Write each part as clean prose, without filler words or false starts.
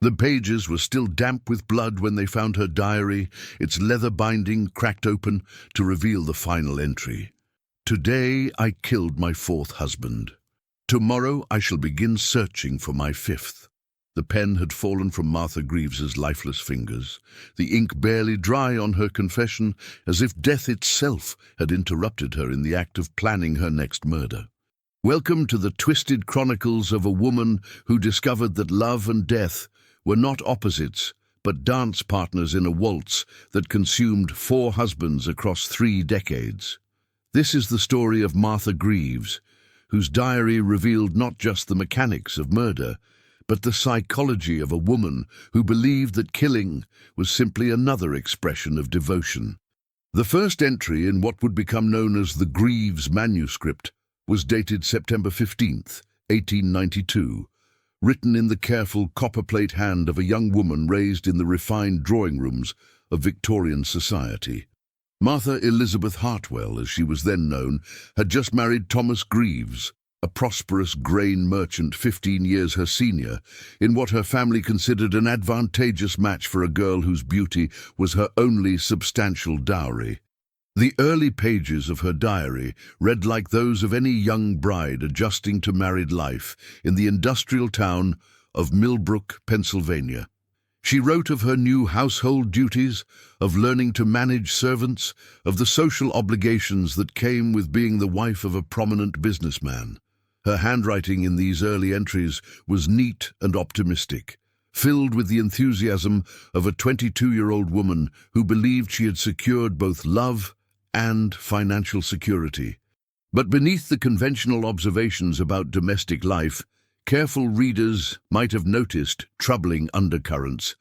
The pages were still damp with blood when they found her diary, its leather binding cracked open to reveal the final entry. "Today I killed my fourth husband. Tomorrow I shall begin searching for my fifth." The pen had fallen from Martha Greaves's lifeless fingers, the ink barely dry on her confession, as if death itself had interrupted her in the act of planning her next murder. Welcome to the twisted chronicles of a woman who discovered that love and death were not opposites, but dance partners in a waltz that consumed 4 husbands across 3 decades. This is the story of Martha Greaves, whose diary revealed not just the mechanics of murder, but the psychology of a woman who believed that killing was simply another expression of devotion. The first entry in what would become known as the Grieves manuscript was dated September 15th, 1892, written in the careful copperplate hand of a young woman raised in the refined drawing rooms of Victorian society. Martha Elizabeth Hartwell, as she was then known, had just married Thomas Grieves, a prosperous grain merchant 15 years her senior, in what her family considered an advantageous match for a girl whose beauty was her only substantial dowry. The early pages of her diary read like those of any young bride adjusting to married life in the industrial town of Millbrook, Pennsylvania. She wrote of her new household duties, of learning to manage servants, of the social obligations that came with being the wife of a prominent businessman. Her handwriting in these early entries was neat and optimistic, filled with the enthusiasm of a 22-year-old woman who believed she had secured both love and financial security. But beneath the conventional observations about domestic life, careful readers might have noticed troubling undercurrents.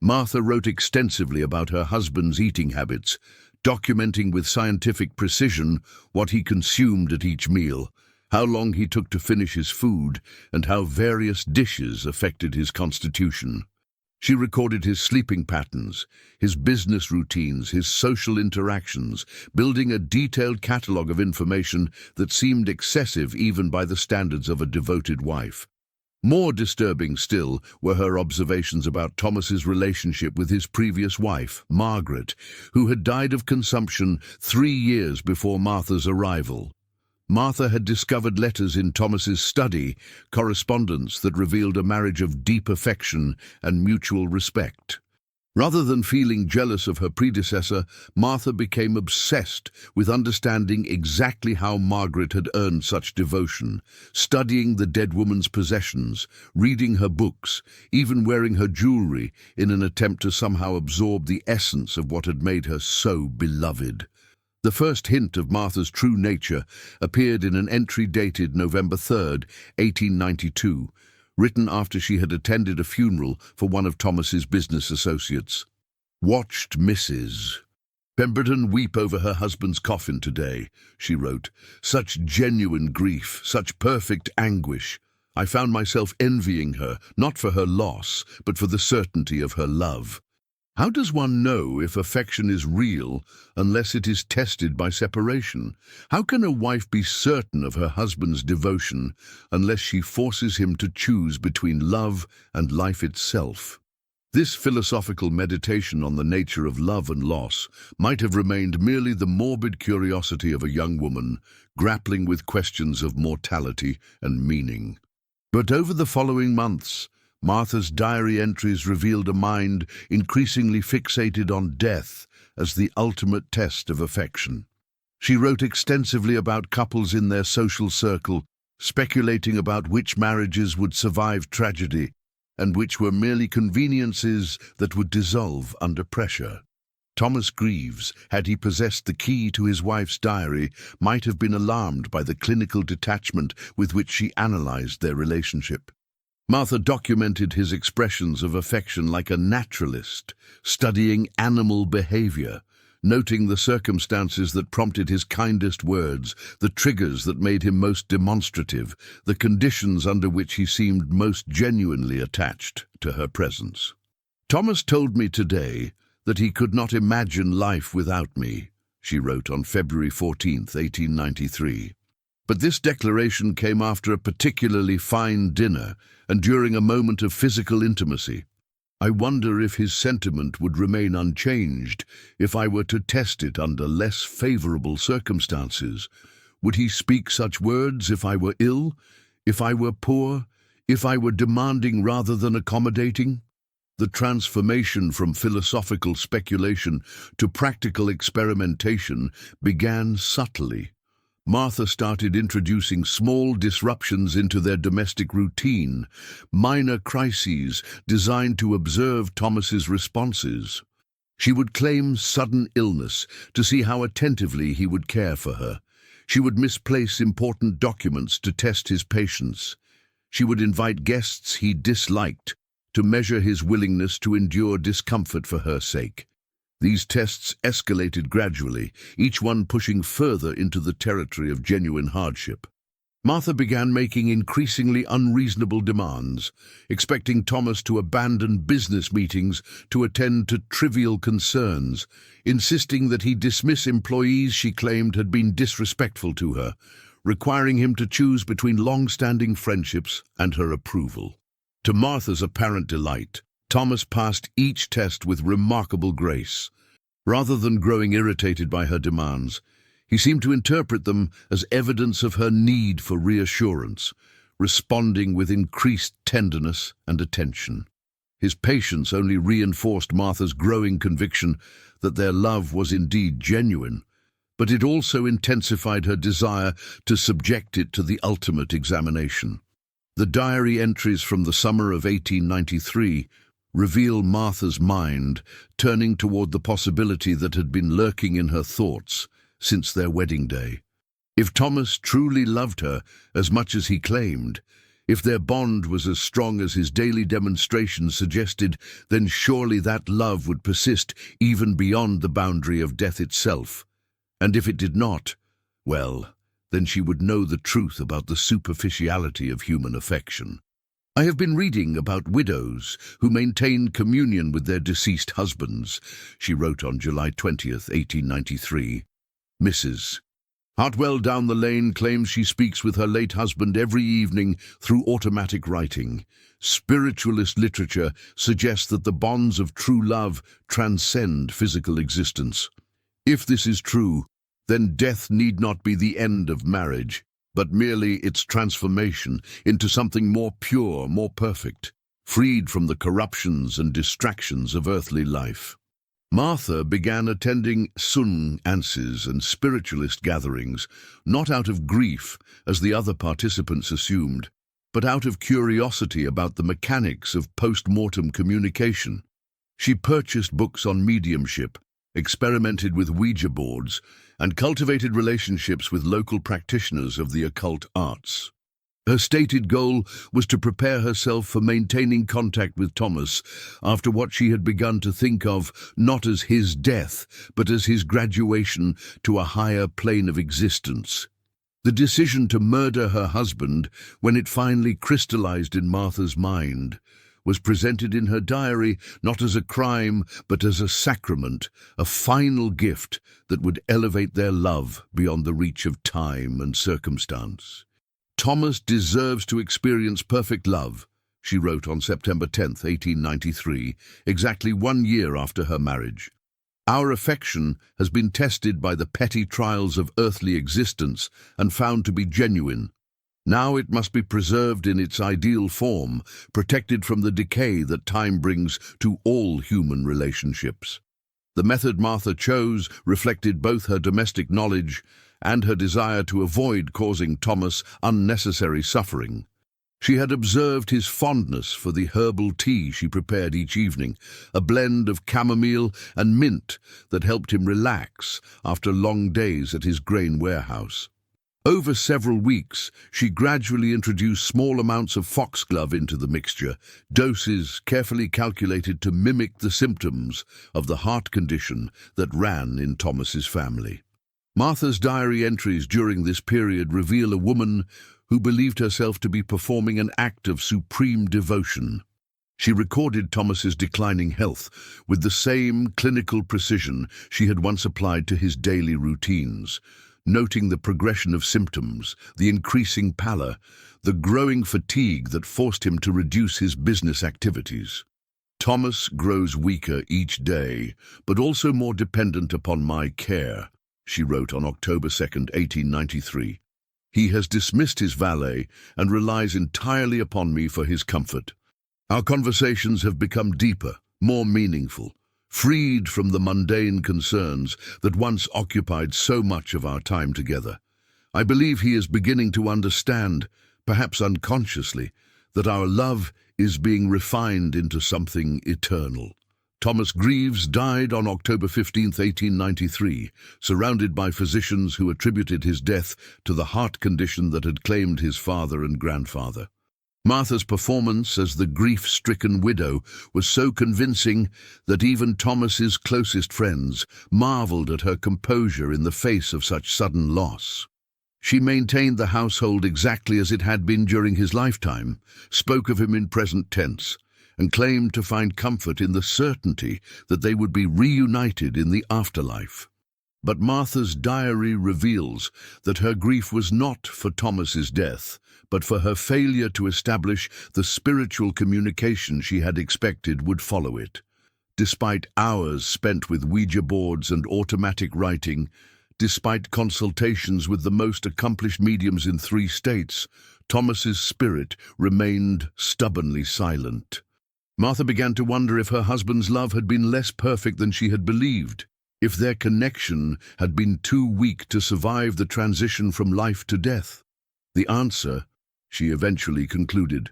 Martha wrote extensively about her husband's eating habits, documenting with scientific precision what he consumed at each meal, how long he took to finish his food, and how various dishes affected his constitution. She recorded his sleeping patterns, his business routines, his social interactions, building a detailed catalogue of information that seemed excessive even by the standards of a devoted wife. More disturbing still were her observations about Thomas's relationship with his previous wife, Margaret, who had died of consumption 3 years before Martha's arrival. Martha had discovered letters in Thomas's study, correspondence that revealed a marriage of deep affection and mutual respect. Rather than feeling jealous of her predecessor, Martha became obsessed with understanding exactly how Margaret had earned such devotion, studying the dead woman's possessions, reading her books, even wearing her jewelry in an attempt to somehow absorb the essence of what had made her so beloved. The first hint of Martha's true nature appeared in an entry dated November 3rd, 1892, written after she had attended a funeral for one of Thomas's business associates. "Watched Mrs. Pemberton weep over her husband's coffin today," she wrote. "Such genuine grief, such perfect anguish. I found myself envying her, not for her loss, but for the certainty of her love." How does one know if affection is real unless it is tested by separation? How can a wife be certain of her husband's devotion unless she forces him to choose between love and life itself? This philosophical meditation on the nature of love and loss might have remained merely the morbid curiosity of a young woman grappling with questions of mortality and meaning. But over the following months, Martha's diary entries revealed a mind increasingly fixated on death as the ultimate test of affection. She wrote extensively about couples in their social circle, speculating about which marriages would survive tragedy and which were merely conveniences that would dissolve under pressure. Thomas Grieves, had he possessed the key to his wife's diary, might have been alarmed by the clinical detachment with which she analyzed their relationship. Martha documented his expressions of affection like a naturalist, studying animal behavior, noting the circumstances that prompted his kindest words, the triggers that made him most demonstrative, the conditions under which he seemed most genuinely attached to her presence. "Thomas told me today that he could not imagine life without me," she wrote on February 14th, 1893. But this declaration came after a particularly fine dinner and during a moment of physical intimacy. I wonder if his sentiment would remain unchanged if I were to test it under less favorable circumstances. Would he speak such words if I were ill, if I were poor, if I were demanding rather than accommodating? The transformation from philosophical speculation to practical experimentation began subtly. Martha started introducing small disruptions into their domestic routine, minor crises designed to observe Thomas's responses. She would claim sudden illness to see how attentively he would care for her. She would misplace important documents to test his patience. She would invite guests he disliked to measure his willingness to endure discomfort for her sake. These tests escalated gradually, each one pushing further into the territory of genuine hardship. Martha began making increasingly unreasonable demands, expecting Thomas to abandon business meetings to attend to trivial concerns, insisting that he dismiss employees she claimed had been disrespectful to her, requiring him to choose between long-standing friendships and her approval. To Martha's apparent delight, Thomas passed each test with remarkable grace. Rather than growing irritated by her demands, he seemed to interpret them as evidence of her need for reassurance, responding with increased tenderness and attention. His patience only reinforced Martha's growing conviction that their love was indeed genuine, but it also intensified her desire to subject it to the ultimate examination. The diary entries from the summer of 1893 reveal Martha's mind turning toward the possibility that had been lurking in her thoughts since their wedding day. If Thomas truly loved her as much as he claimed, if their bond was as strong as his daily demonstrations suggested, then surely that love would persist even beyond the boundary of death itself. And if it did not, well, then she would know the truth about the superficiality of human affection. I have been reading about widows who maintain communion with their deceased husbands, she wrote on July 20th, 1893. Mrs. Hartwell down the lane claims she speaks with her late husband every evening through automatic writing. Spiritualist literature suggests that the bonds of true love transcend physical existence. If this is true, then death need not be the end of marriage, but merely its transformation into something more pure, more perfect, freed from the corruptions and distractions of earthly life. Martha began attending seances and spiritualist gatherings, not out of grief, as the other participants assumed, but out of curiosity about the mechanics of post-mortem communication. She purchased books on mediumship, experimented with Ouija boards, and cultivated relationships with local practitioners of the occult arts. Her stated goal was to prepare herself for maintaining contact with Thomas after what she had begun to think of not as his death, but as his graduation to a higher plane of existence. The decision to murder her husband, when it finally crystallized in Martha's mind, was presented in her diary not as a crime, but as a sacrament, a final gift that would elevate their love beyond the reach of time and circumstance. Thomas deserves to experience perfect love, she wrote on September 10th, 1893, exactly 1 year after her marriage. Our affection has been tested by the petty trials of earthly existence and found to be genuine. Now it must be preserved in its ideal form, protected from the decay that time brings to all human relationships. The method Martha chose reflected both her domestic knowledge and her desire to avoid causing Thomas unnecessary suffering. She had observed his fondness for the herbal tea she prepared each evening, a blend of chamomile and mint that helped him relax after long days at his grain warehouse. Over several weeks, she gradually introduced small amounts of foxglove into the mixture, doses carefully calculated to mimic the symptoms of the heart condition that ran in Thomas's family. Martha's diary entries during this period reveal a woman who believed herself to be performing an act of supreme devotion. She recorded Thomas's declining health with the same clinical precision she had once applied to his daily routines, noting the progression of symptoms, the increasing pallor, the growing fatigue that forced him to reduce his business activities. Thomas grows weaker each day, but also more dependent upon my care, she wrote on October 2, 1893. He has dismissed his valet and relies entirely upon me for his comfort. Our conversations have become deeper, more meaningful, freed from the mundane concerns that once occupied so much of our time together. I believe he is beginning to understand, perhaps unconsciously, that our love is being refined into something eternal. Thomas Grieves died on October 15, 1893, surrounded by physicians who attributed his death to the heart condition that had claimed his father and grandfather. Martha's performance as the grief-stricken widow was so convincing that even Thomas's closest friends marveled at her composure in the face of such sudden loss. She maintained the household exactly as it had been during his lifetime, spoke of him in present tense, and claimed to find comfort in the certainty that they would be reunited in the afterlife. But Martha's diary reveals that her grief was not for Thomas's death, but for her failure to establish the spiritual communication she had expected would follow it. Despite hours spent with Ouija boards and automatic writing, despite consultations with the most accomplished mediums in 3 states, Thomas's spirit remained stubbornly silent. Martha began to wonder if her husband's love had been less perfect than she had believed, if their connection had been too weak to survive the transition from life to death. The answer, she eventually concluded,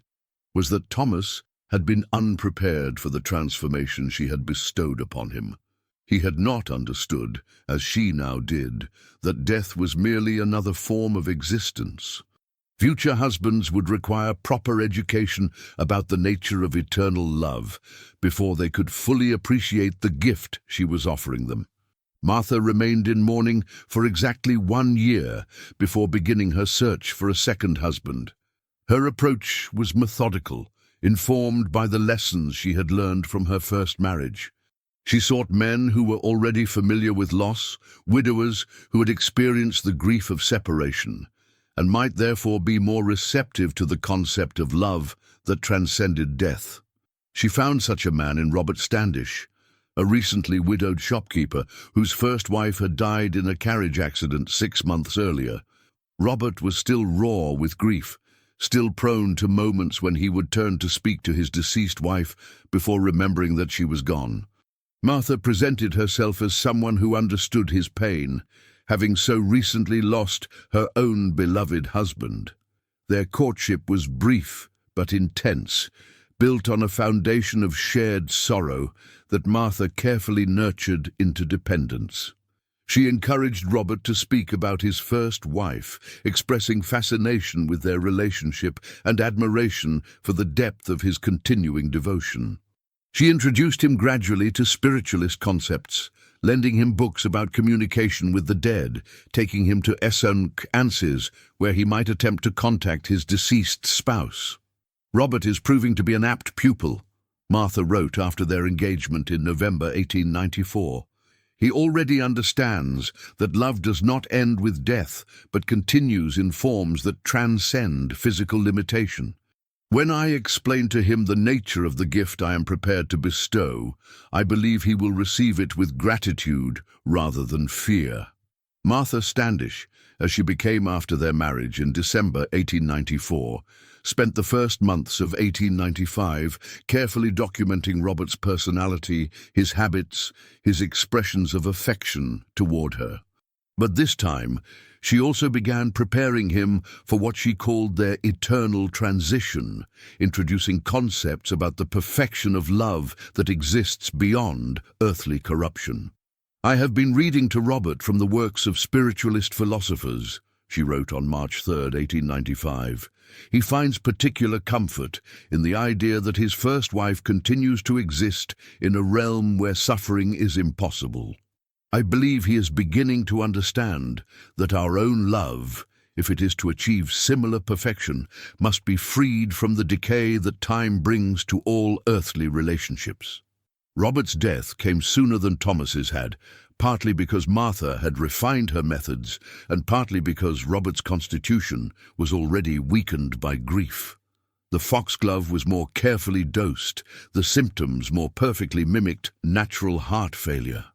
was that Thomas had been unprepared for the transformation she had bestowed upon him. He had not understood, as she now did, that death was merely another form of existence. Future husbands would require proper education about the nature of eternal love before they could fully appreciate the gift she was offering them. Martha remained in mourning for exactly 1 year before beginning her search for a second husband. Her approach was methodical, informed by the lessons she had learned from her first marriage. She sought men who were already familiar with loss, widowers who had experienced the grief of separation, and might therefore be more receptive to the concept of love that transcended death. She found such a man in Robert Standish, a recently widowed shopkeeper whose first wife had died in a carriage accident 6 months earlier. Robert was still raw with grief, still prone to moments when he would turn to speak to his deceased wife before remembering that she was gone. Martha presented herself as someone who understood his pain, having so recently lost her own beloved husband. Their courtship was brief but intense, built on a foundation of shared sorrow that Martha carefully nurtured into dependence. She encouraged Robert to speak about his first wife, expressing fascination with their relationship and admiration for the depth of his continuing devotion. She introduced him gradually to spiritualist concepts, lending him books about communication with the dead, taking him to seances where he might attempt to contact his deceased spouse. "Robert is proving to be an apt pupil," Martha wrote after their engagement in November 1894. "He already understands that love does not end with death, but continues in forms that transcend physical limitation. When I explain to him the nature of the gift I am prepared to bestow, I believe he will receive it with gratitude rather than fear." Martha Standish, as she became after their marriage in December 1894, spent the first months of 1895 carefully documenting Robert's personality, his habits, his expressions of affection toward her. But this time, she also began preparing him for what she called their eternal transition, introducing concepts about the perfection of love that exists beyond earthly corruption. "I have been reading to Robert from the works of spiritualist philosophers," she wrote on March 3, 1895. "He finds particular comfort in the idea that his first wife continues to exist in a realm where suffering is impossible. I believe he is beginning to understand that our own love, if it is to achieve similar perfection, must be freed from the decay that time brings to all earthly relationships." Robert's death came sooner than Thomas's had, partly because Martha had refined her methods and partly because Robert's constitution was already weakened by grief. The foxglove was more carefully dosed, the symptoms more perfectly mimicked natural heart failure.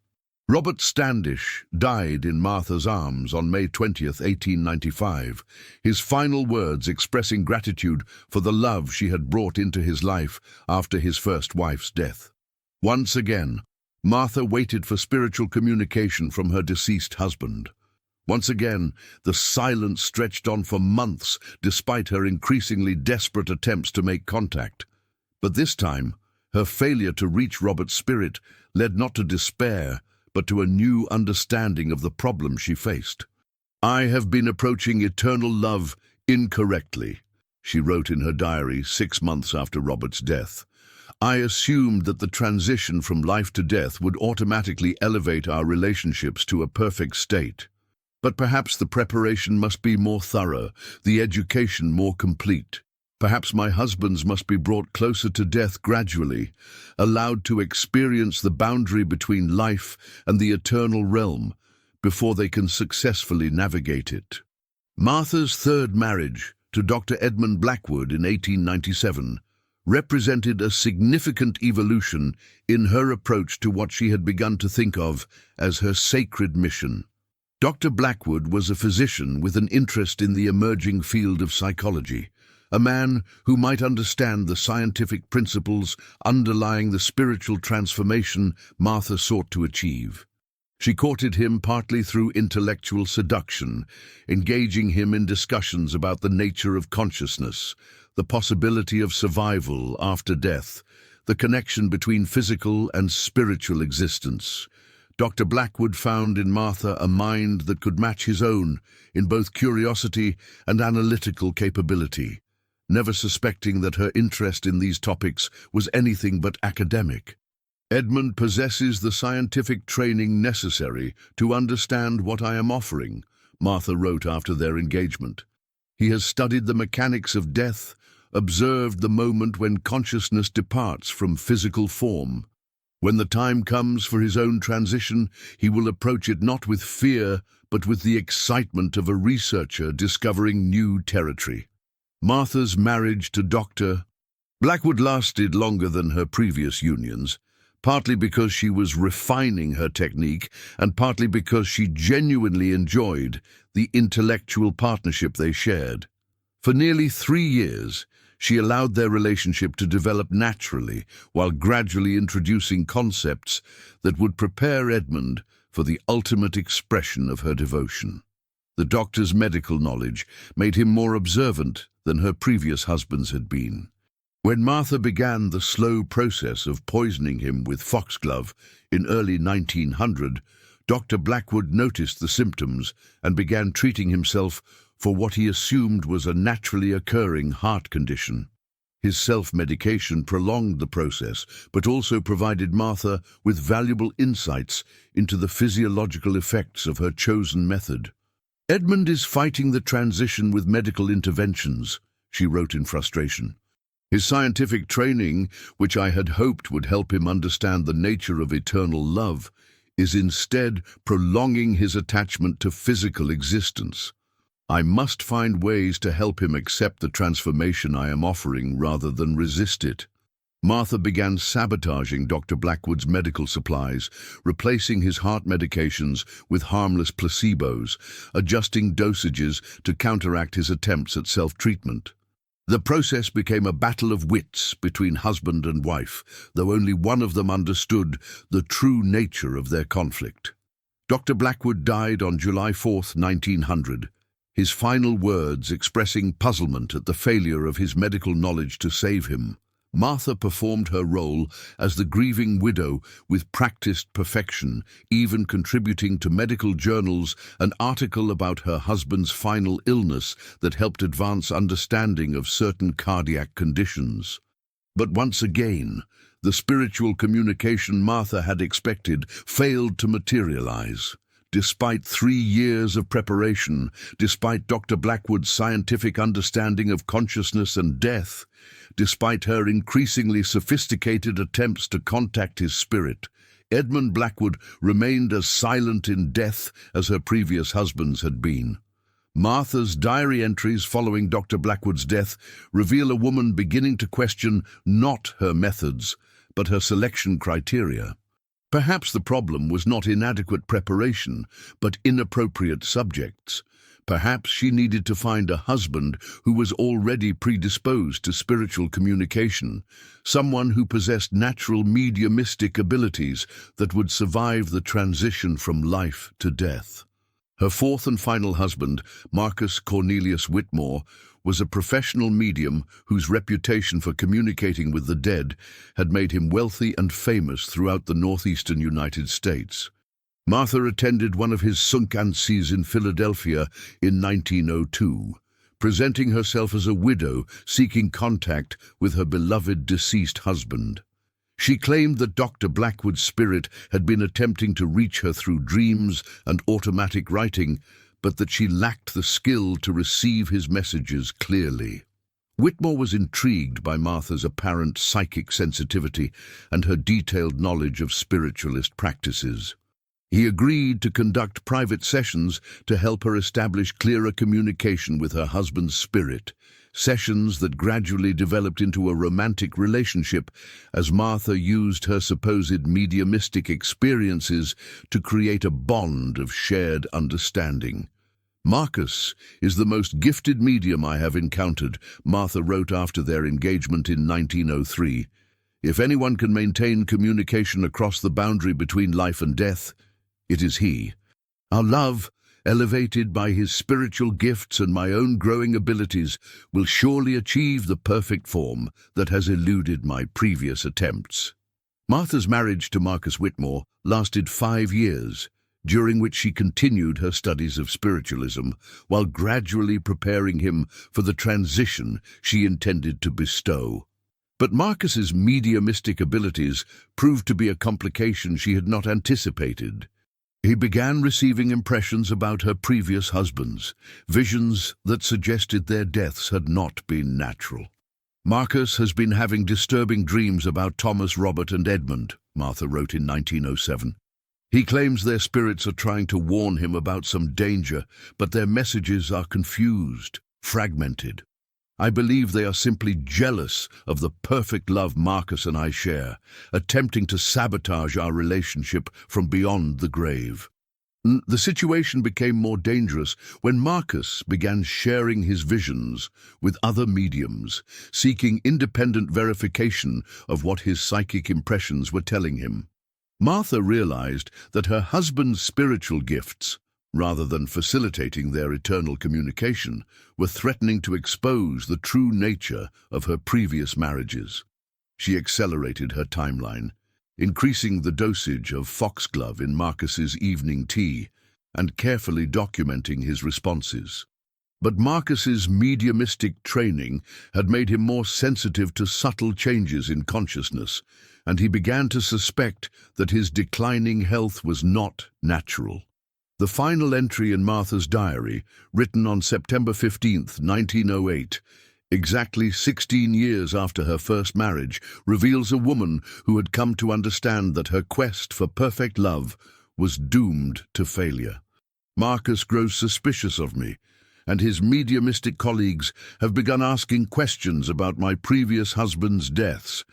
Robert Standish died in Martha's arms on May 20th, 1895, his final words expressing gratitude for the love she had brought into his life after his first wife's death. Once again, Martha waited for spiritual communication from her deceased husband. Once again, the silence stretched on for months despite her increasingly desperate attempts to make contact. But this time, her failure to reach Robert's spirit led not to despair, but to a new understanding of the problem she faced. "I have been approaching eternal love incorrectly," she wrote in her diary 6 months after Robert's death. "I assumed that the transition from life to death would automatically elevate our relationships to a perfect state. But perhaps the preparation must be more thorough, the education more complete. Perhaps my husbands must be brought closer to death gradually, allowed to experience the boundary between life and the eternal realm before they can successfully navigate it." Martha's third marriage to Dr. Edmund Blackwood in 1897 represented a significant evolution in her approach to what she had begun to think of as her sacred mission. Dr. Blackwood was a physician with an interest in the emerging field of psychology, a man who might understand the scientific principles underlying the spiritual transformation Martha sought to achieve. She courted him partly through intellectual seduction, engaging him in discussions about the nature of consciousness, the possibility of survival after death, the connection between physical and spiritual existence. Dr. Blackwood found in Martha a mind that could match his own in both curiosity and analytical capability, never suspecting that her interest in these topics was anything but academic. "Edmund possesses the scientific training necessary to understand what I am offering," Martha wrote after their engagement. "He has studied the mechanics of death, observed the moment when consciousness departs from physical form. When the time comes for his own transition, he will approach it not with fear, but with the excitement of a researcher discovering new territory." Martha's marriage to Dr. Blackwood lasted longer than her previous unions, partly because she was refining her technique and partly because she genuinely enjoyed the intellectual partnership they shared. For nearly 3 years, she allowed their relationship to develop naturally while gradually introducing concepts that would prepare Edmund for the ultimate expression of her devotion. The doctor's medical knowledge made him more observant than her previous husbands had been. When Martha began the slow process of poisoning him with foxglove in early 1900, Dr. Blackwood noticed the symptoms and began treating himself for what he assumed was a naturally occurring heart condition. His self-medication prolonged the process, but also provided Martha with valuable insights into the physiological effects of her chosen method. "Edmund is fighting the transition with medical interventions," she wrote in frustration. "His scientific training, which I had hoped would help him understand the nature of eternal love, is instead prolonging his attachment to physical existence. I must find ways to help him accept the transformation I am offering rather than resist it." Martha began sabotaging Dr. Blackwood's medical supplies, replacing his heart medications with harmless placebos, adjusting dosages to counteract his attempts at self-treatment. The process became a battle of wits between husband and wife, though only one of them understood the true nature of their conflict. Dr. Blackwood died on July 4th, 1900, his final words expressing puzzlement at the failure of his medical knowledge to save him. Martha performed her role as the grieving widow with practiced perfection, even contributing to medical journals an article about her husband's final illness that helped advance understanding of certain cardiac conditions. But once again, the spiritual communication Martha had expected failed to materialize. Despite 3 years of preparation, despite Dr. Blackwood's scientific understanding of consciousness and death, despite her increasingly sophisticated attempts to contact his spirit, Edmund Blackwood remained as silent in death as her previous husbands had been. Martha's diary entries following Dr. Blackwood's death reveal a woman beginning to question not her methods, but her selection criteria. Perhaps the problem was not inadequate preparation, but inappropriate subjects. Perhaps she needed to find a husband who was already predisposed to spiritual communication, someone who possessed natural mediumistic abilities that would survive the transition from life to death. Her fourth and final husband, Marcus Cornelius Whitmore, was a professional medium whose reputation for communicating with the dead had made him wealthy and famous throughout the northeastern United States. Martha attended one of his sunkansis in Philadelphia in 1902, presenting herself as a widow seeking contact with her beloved deceased husband. She claimed that Dr. Blackwood's spirit had been attempting to reach her through dreams and automatic writing, but that she lacked the skill to receive his messages clearly. Whitmore was intrigued by Martha's apparent psychic sensitivity and her detailed knowledge of spiritualist practices. He agreed to conduct private sessions to help her establish clearer communication with her husband's spirit, sessions that gradually developed into a romantic relationship as Martha used her supposed mediumistic experiences to create a bond of shared understanding. "Marcus is the most gifted medium I have encountered," Martha wrote after their engagement in 1903. "If anyone can maintain communication across the boundary between life and death, it is he. Our love, elevated by his spiritual gifts and my own growing abilities, will surely achieve the perfect form that has eluded my previous attempts." Martha's marriage to Marcus Whitmore lasted 5 years, during which she continued her studies of spiritualism while gradually preparing him for the transition she intended to bestow. But Marcus's mediumistic abilities proved to be a complication she had not anticipated. He began receiving impressions about her previous husbands, visions that suggested their deaths had not been natural. "Marcus has been having disturbing dreams about Thomas, Robert, and Edmund," Martha wrote in 1907. "He claims their spirits are trying to warn him about some danger, but their messages are confused, fragmented. I believe they are simply jealous of the perfect love Marcus and I share, attempting to sabotage our relationship from beyond the grave." The situation became more dangerous when Marcus began sharing his visions with other mediums, seeking independent verification of what his psychic impressions were telling him. Martha realized that her husband's spiritual gifts, rather than facilitating their eternal communication, were threatening to expose the true nature of her previous marriages. She accelerated her timeline, increasing the dosage of foxglove in Marcus's evening tea and carefully documenting his responses. But Marcus's mediumistic training had made him more sensitive to subtle changes in consciousness, and he began to suspect that his declining health was not natural. The final entry in Martha's diary, written on September 15, 1908, exactly 16 years after her first marriage, reveals a woman who had come to understand that her quest for perfect love was doomed to failure. "Marcus grows suspicious of me, and his mediumistic colleagues have begun asking questions about my previous husband's deaths.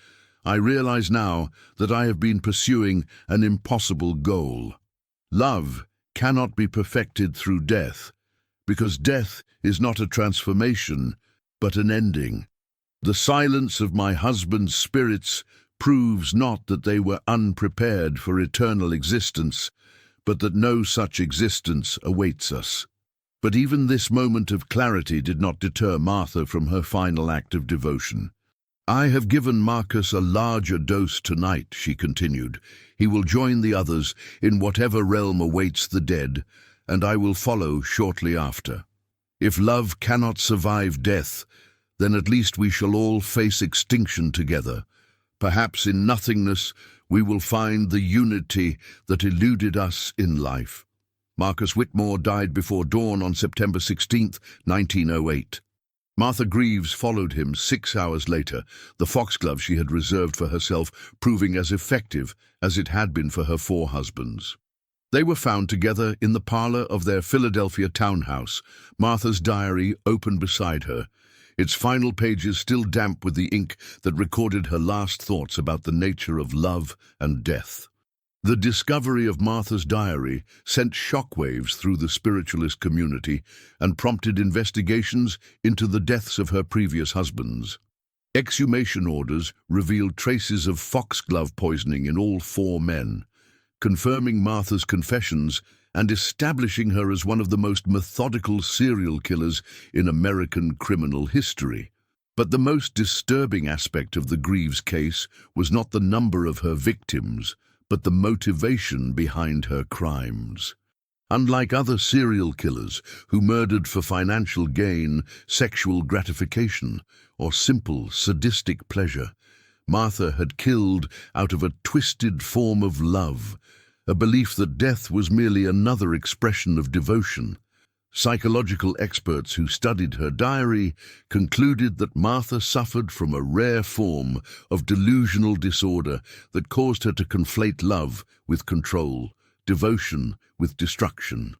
I realize now that I have been pursuing an impossible goal. Love cannot be perfected through death, because death is not a transformation, but an ending. The silence of my husband's spirits proves not that they were unprepared for eternal existence, but that no such existence awaits us." But even this moment of clarity did not deter Martha from her final act of devotion. "I have given Marcus a larger dose tonight," she continued. "He will join the others in whatever realm awaits the dead, and I will follow shortly after. If love cannot survive death, then at least we shall all face extinction together. Perhaps in nothingness we will find the unity that eluded us in life." Marcus Whitmore died before dawn on September 16, 1908. Martha Grieves followed him 6 hours later, the foxglove she had reserved for herself proving as effective as it had been for her 4 husbands. They were found together in the parlor of their Philadelphia townhouse, Martha's diary open beside her, its final pages still damp with the ink that recorded her last thoughts about the nature of love and death. The discovery of Martha's diary sent shockwaves through the spiritualist community and prompted investigations into the deaths of her previous husbands. Exhumation orders revealed traces of foxglove poisoning in all 4 men, confirming Martha's confessions and establishing her as one of the most methodical serial killers in American criminal history. But the most disturbing aspect of the Grieves case was not the number of her victims, but the motivation behind her crimes. Unlike other serial killers who murdered for financial gain, sexual gratification, or simple sadistic pleasure, Martha had killed out of a twisted form of love, a belief that death was merely another expression of devotion. Psychological experts who studied her diary concluded that Martha suffered from a rare form of delusional disorder that caused her to conflate love with control, devotion with destruction.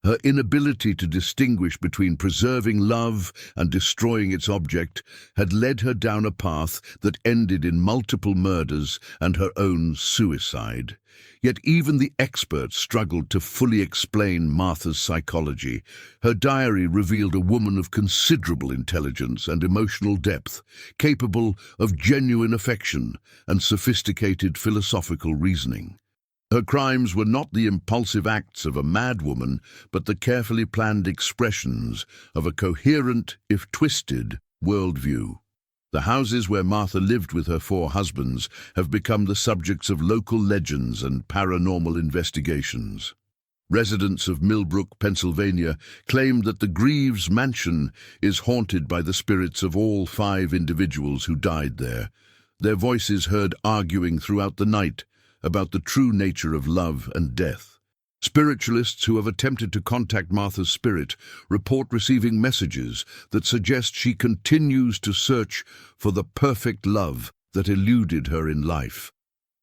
Her inability to distinguish between preserving love and destroying its object had led her down a path that ended in multiple murders and her own suicide. Yet even the experts struggled to fully explain Martha's psychology. Her diary revealed a woman of considerable intelligence and emotional depth, capable of genuine affection and sophisticated philosophical reasoning. Her crimes were not the impulsive acts of a madwoman, but the carefully planned expressions of a coherent, if twisted, worldview. The houses where Martha lived with her 4 husbands have become the subjects of local legends and paranormal investigations. Residents of Millbrook, Pennsylvania, claimed that the Grieves mansion is haunted by the spirits of all 5 individuals who died there, their voices heard arguing throughout the night about the true nature of love and death. Spiritualists who have attempted to contact Martha's spirit report receiving messages that suggest she continues to search for the perfect love that eluded her in life.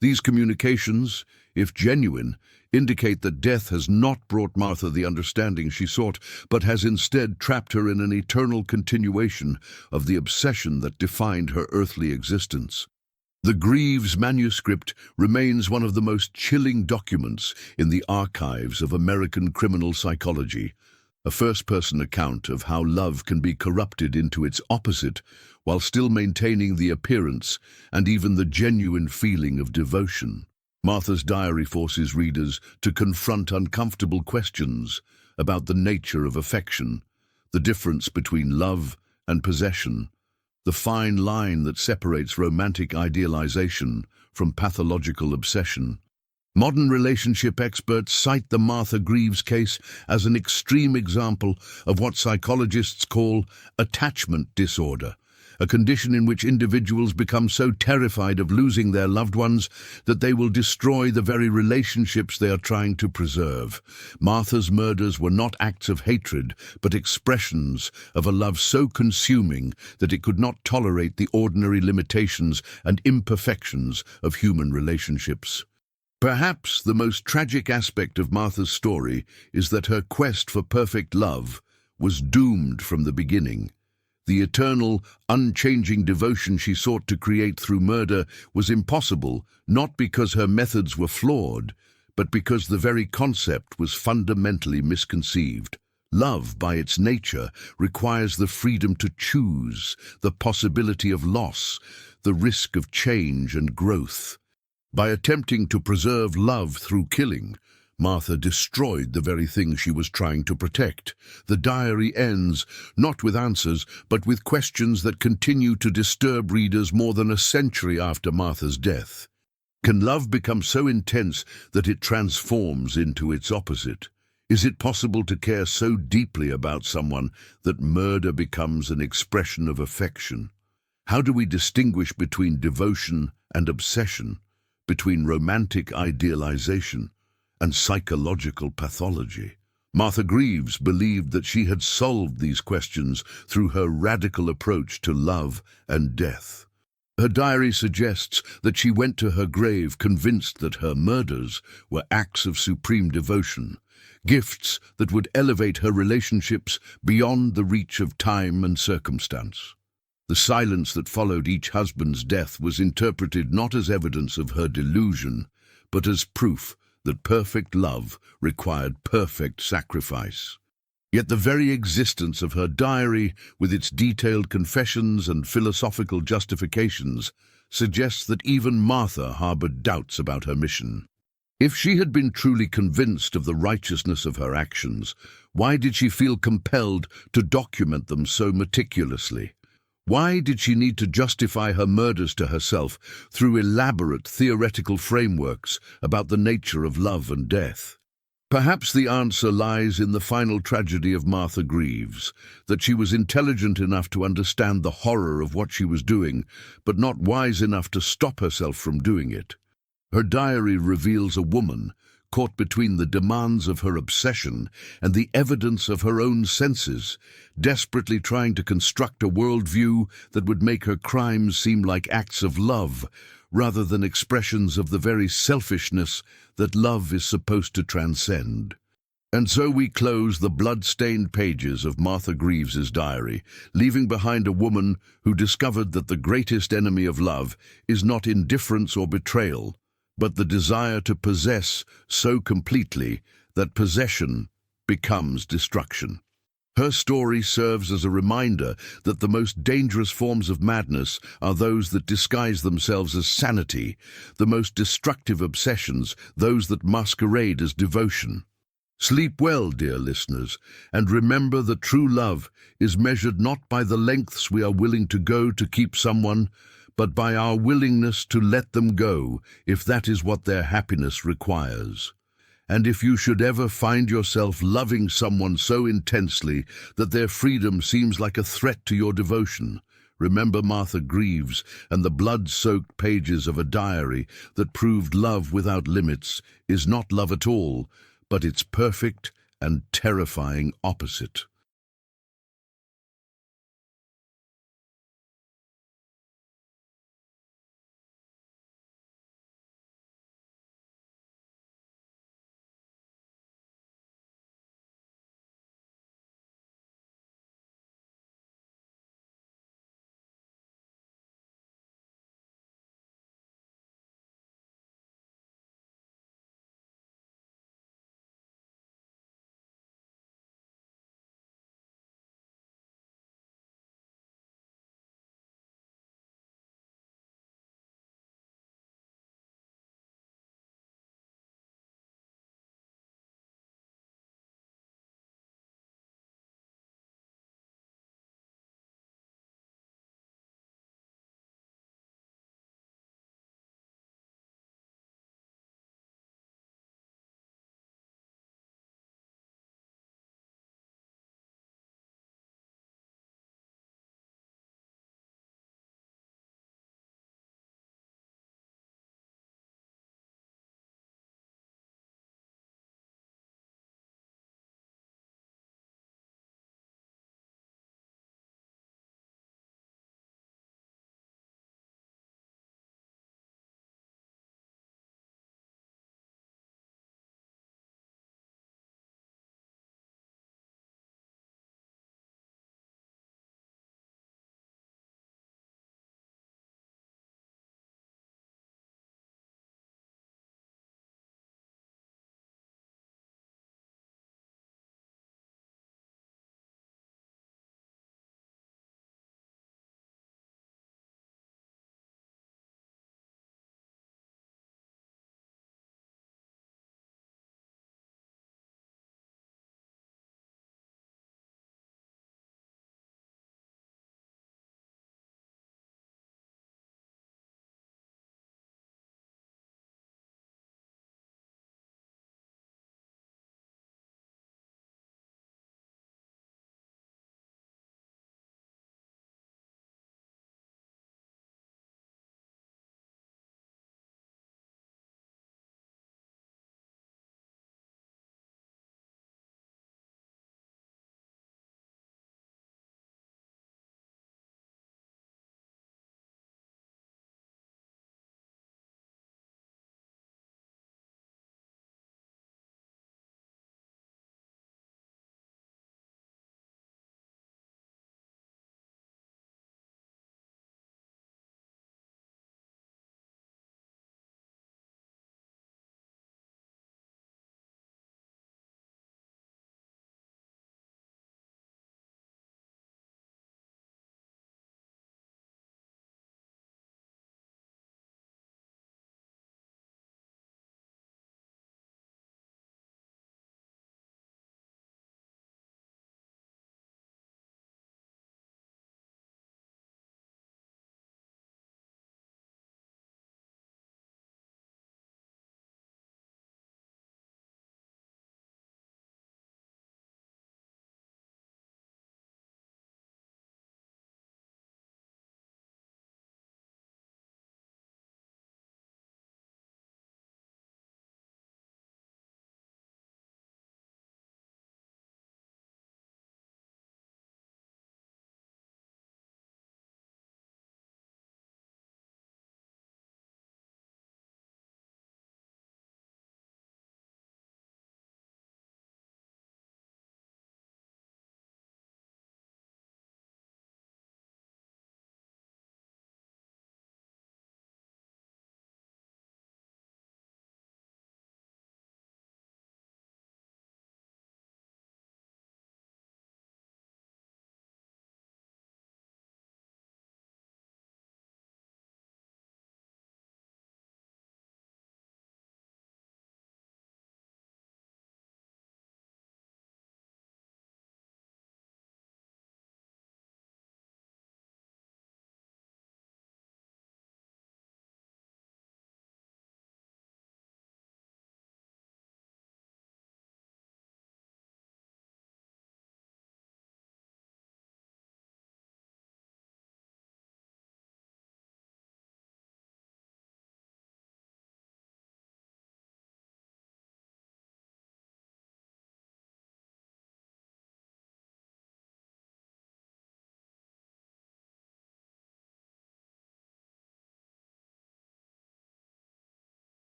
These communications, if genuine, indicate that death has not brought Martha the understanding she sought, but has instead trapped her in an eternal continuation of the obsession that defined her earthly existence. The Grieves manuscript remains one of the most chilling documents in the archives of American criminal psychology, a first-person account of how love can be corrupted into its opposite while still maintaining the appearance and even the genuine feeling of devotion. Martha's diary forces readers to confront uncomfortable questions about the nature of affection, the difference between love and possession, the fine line that separates romantic idealization from pathological obsession. Modern relationship experts cite the Martha Grieves case as an extreme example of what psychologists call attachment disorder, a condition in which individuals become so terrified of losing their loved ones that they will destroy the very relationships they are trying to preserve. Martha's murders were not acts of hatred, but expressions of a love so consuming that it could not tolerate the ordinary limitations and imperfections of human relationships. Perhaps the most tragic aspect of Martha's story is that her quest for perfect love was doomed from the beginning. The eternal, unchanging devotion she sought to create through murder was impossible, not because her methods were flawed, but because the very concept was fundamentally misconceived. Love, by its nature, requires the freedom to choose, the possibility of loss, the risk of change and growth. By attempting to preserve love through killing, Martha destroyed the very thing she was trying to protect. The diary ends, not with answers, but with questions that continue to disturb readers more than a century after Martha's death. Can love become so intense that it transforms into its opposite? Is it possible to care so deeply about someone that murder becomes an expression of affection? How do we distinguish between devotion and obsession, between romantic idealization and psychological pathology? Martha Grieves believed that she had solved these questions through her radical approach to love and death. Her diary suggests that she went to her grave convinced that her murders were acts of supreme devotion, gifts that would elevate her relationships beyond the reach of time and circumstance. The silence that followed each husband's death was interpreted not as evidence of her delusion, but as proof that perfect love required perfect sacrifice. Yet the very existence of her diary, with its detailed confessions and philosophical justifications, suggests that even Martha harbored doubts about her mission. If she had been truly convinced of the righteousness of her actions, why did she feel compelled to document them so meticulously? Why did she need to justify her murders to herself through elaborate theoretical frameworks about the nature of love and death? Perhaps the answer lies in the final tragedy of Martha Grieves, that she was intelligent enough to understand the horror of what she was doing, but not wise enough to stop herself from doing it. Her diary reveals a woman caught between the demands of her obsession and the evidence of her own senses, desperately trying to construct a worldview that would make her crimes seem like acts of love, rather than expressions of the very selfishness that love is supposed to transcend. And so we close the blood-stained pages of Martha Grieves's diary, leaving behind a woman who discovered that the greatest enemy of love is not indifference or betrayal, but the desire to possess so completely that possession becomes destruction. Her story serves as a reminder that the most dangerous forms of madness are those that disguise themselves as sanity, the most destructive obsessions, those that masquerade as devotion. Sleep well, dear listeners, and remember that true love is measured not by the lengths we are willing to go to keep someone, but by our willingness to let them go if that is what their happiness requires. And if you should ever find yourself loving someone so intensely that their freedom seems like a threat to your devotion, remember Martha Grieves and the blood-soaked pages of a diary that proved love without limits is not love at all, but its perfect and terrifying opposite.